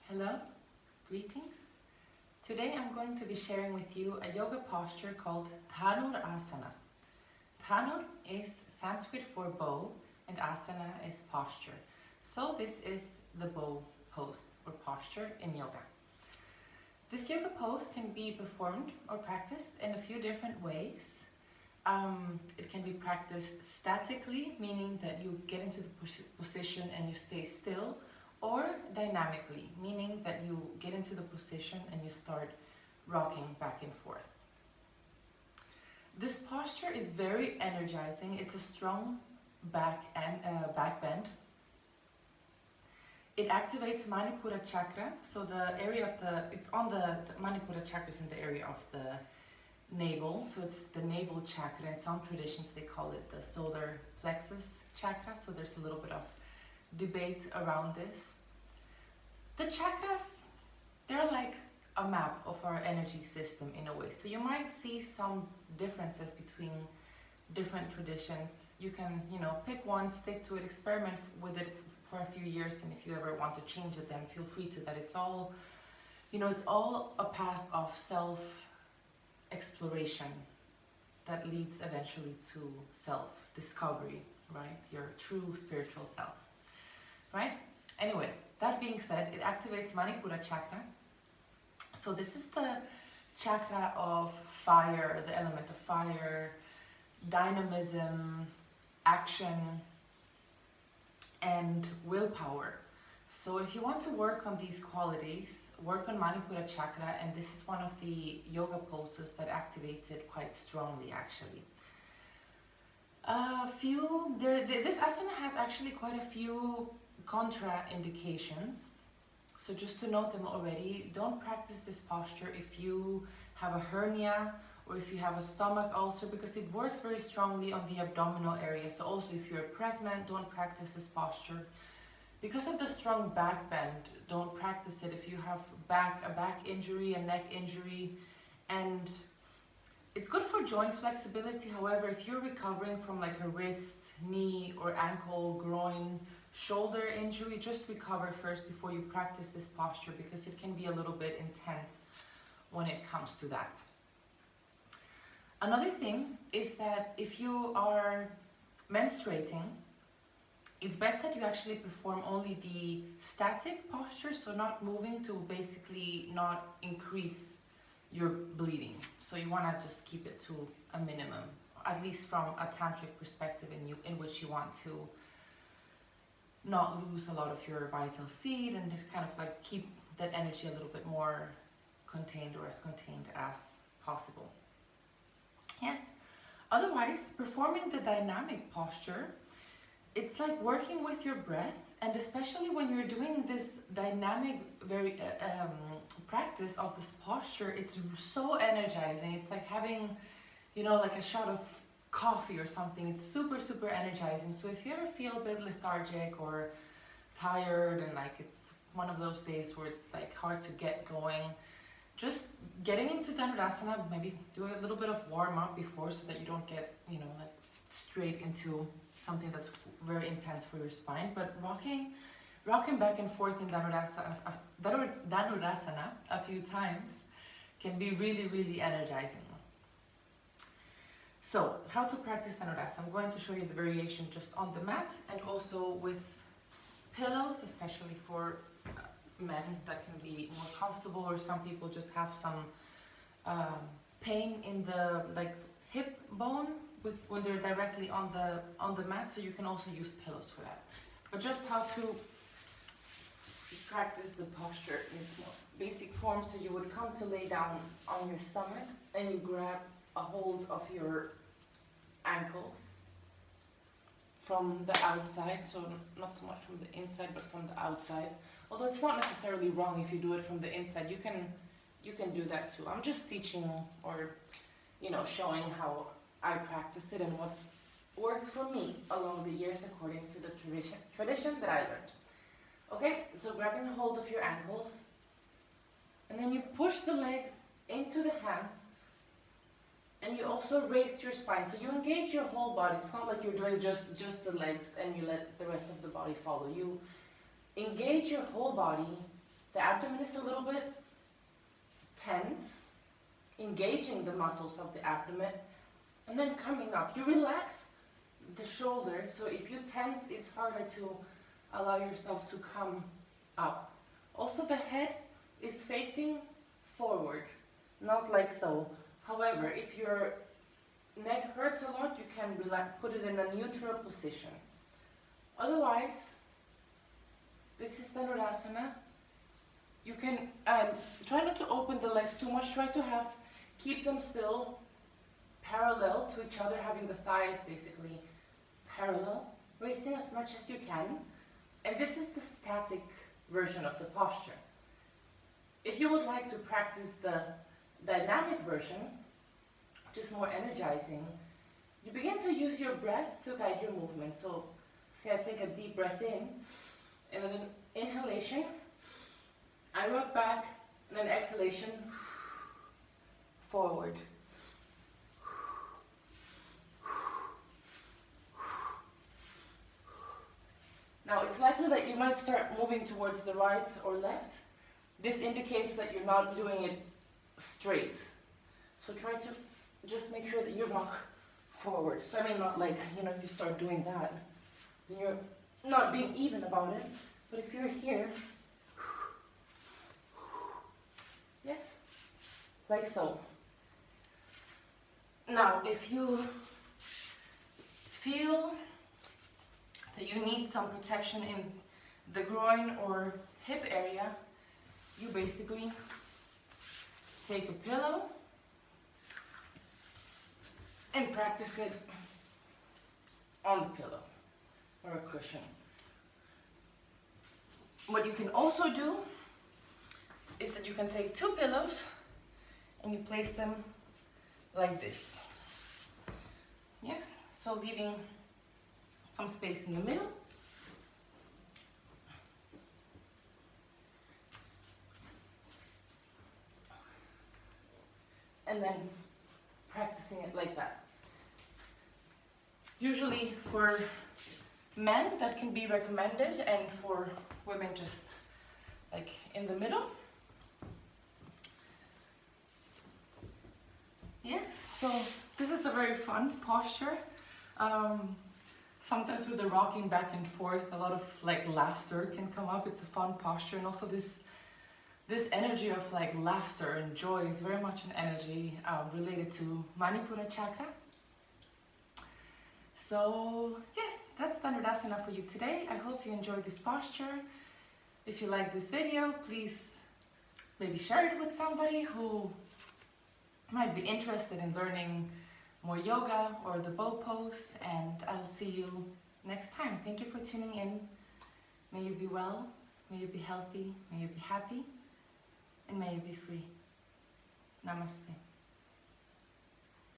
Hello, greetings. Today I'm going to be sharing with you a yoga posture called Dhanurāsana. Dhanur is Sanskrit for bow and asana is posture. So this is the bow pose or posture in yoga. This yoga pose can be performed or practiced in a few different ways. It can be practiced statically, meaning that you get into the position and you stay still, or dynamically, meaning that you get into the position and you start rocking back and forth. This posture is very energizing. It's a strong back bend. It activates Manipura chakra, so the area of the Manipura chakra is in the area of the navel, so it's the navel chakra. In some traditions they call it the solar plexus chakra, so there's a little bit of debate around this. The chakras, they're like a map of our energy system in a way, so you might see some differences between different traditions. You can, pick one, stick to it, experiment with it for a few years, and if you ever want to change it, then feel free to. That it's all, it's all a path of self-exploration that leads eventually to self-discovery, right? Your true spiritual self, right? Anyway, that being said, it activates Manipura chakra. So this is the chakra of fire, the element of fire, dynamism, action, and willpower. So if you want to work on these qualities, work on Manipura chakra, and this is one of the yoga poses that activates it quite strongly actually. This asana has actually quite a few contraindications. So just to note them already, don't practice this posture if you have a hernia or if you have a stomach ulcer, because it works very strongly on the abdominal area. So also if you're pregnant, don't practice this posture. Because of the strong back bend, don't practice it if you have a back injury, a neck injury, and it's good for joint flexibility. However, if you're recovering from like a wrist, knee, or ankle, groin, shoulder injury, just recover first before you practice this posture, because it can be a little bit intense when it comes to that. Another thing is that if you are menstruating, it's best that you actually perform only the static posture, so not moving, to basically not increase your bleeding. So you want to just keep it to a minimum, at least from a tantric perspective, in which you want to not lose a lot of your vital seed and just kind of like keep that energy a little bit more contained, or as contained as possible. Yes. Otherwise, performing the dynamic posture, it's like working with your breath, and especially when you're doing this dynamic practice of this posture, it's so energizing. It's like having, like a shot of coffee or something. It's super, super energizing. So if you ever feel a bit lethargic or tired, and like it's one of those days where it's like hard to get going, just getting into Dhanurāsana, maybe do a little bit of warm up before, so that you don't get, like straight into something that's very intense for your spine. But rocking back and forth in Dhanurāsana a few times can be really, really energizing. So, how to practice Dhanurāsana? I'm going to show you the variation just on the mat, and also with pillows, especially for men that can be more comfortable, or some people just have some pain in the hip bone when they're directly on the mat, so you can also use pillows for that. But just how to practice the posture in its most basic form. So you would come to lay down on your stomach, and you grab a hold of your ankles from the outside, so not so much from the inside but from the outside, although it's not necessarily wrong if you do it from the inside. You can do that too. I'm just teaching, or showing how I practice it and what's worked for me along the years according to the tradition that I learned. Okay, so grabbing hold of your ankles, and then you push the legs into the hands, and you also raise your spine. So you engage your whole body. It's not like you're doing just the legs and you let the rest of the body follow. You engage your whole body, the abdomen is a little bit tense, engaging the muscles of the abdomen, and then coming up. You relax the shoulder, so if you tense, it's harder to allow yourself to come up. Also, the head is facing forward, not like so. However, if your neck hurts a lot, you can relax, put it in a neutral position. Otherwise, this is Dhanurāsana. You can try not to open the legs too much. Try to keep them still parallel to each other, having the thighs basically parallel, raising as much as you can. And this is the static version of the posture. If you would like to practice the dynamic version, which is more energizing, you begin to use your breath to guide your movement. So say I take a deep breath in, and then an inhalation, I rock back, and then exhalation, forward. Now it's likely that you might start moving towards the right or left. This indicates that you're not doing it straight. So try to just make sure that you rock forward. So I mean, not like, if you start doing that, then you're not being even about it. But if you're here, yes, like so. Now, if you feel that you need some protection in the groin or hip area, you basically take a pillow and practice it on the pillow or a cushion. What you can also do is that you can take two pillows and you place them like this. Yes, so leaving some space in the middle. And then practicing it like that. Usually for men that can be recommended, and for women just like in the middle. Yes, so this is a very fun posture. Sometimes with the rocking back and forth, a lot of like laughter can come up. It's a fun posture, and also this energy of like laughter and joy is very much an energy related to Manipura chakra. So yes, that's Dhanurāsana for you today. I hope you enjoyed this posture. If you like this video, please maybe share it with somebody who might be interested in learning more yoga or the bow pose, and I'll see you next time. Thank you for tuning in. May you be well, may you be healthy, may you be happy, and may you be free. Namaste.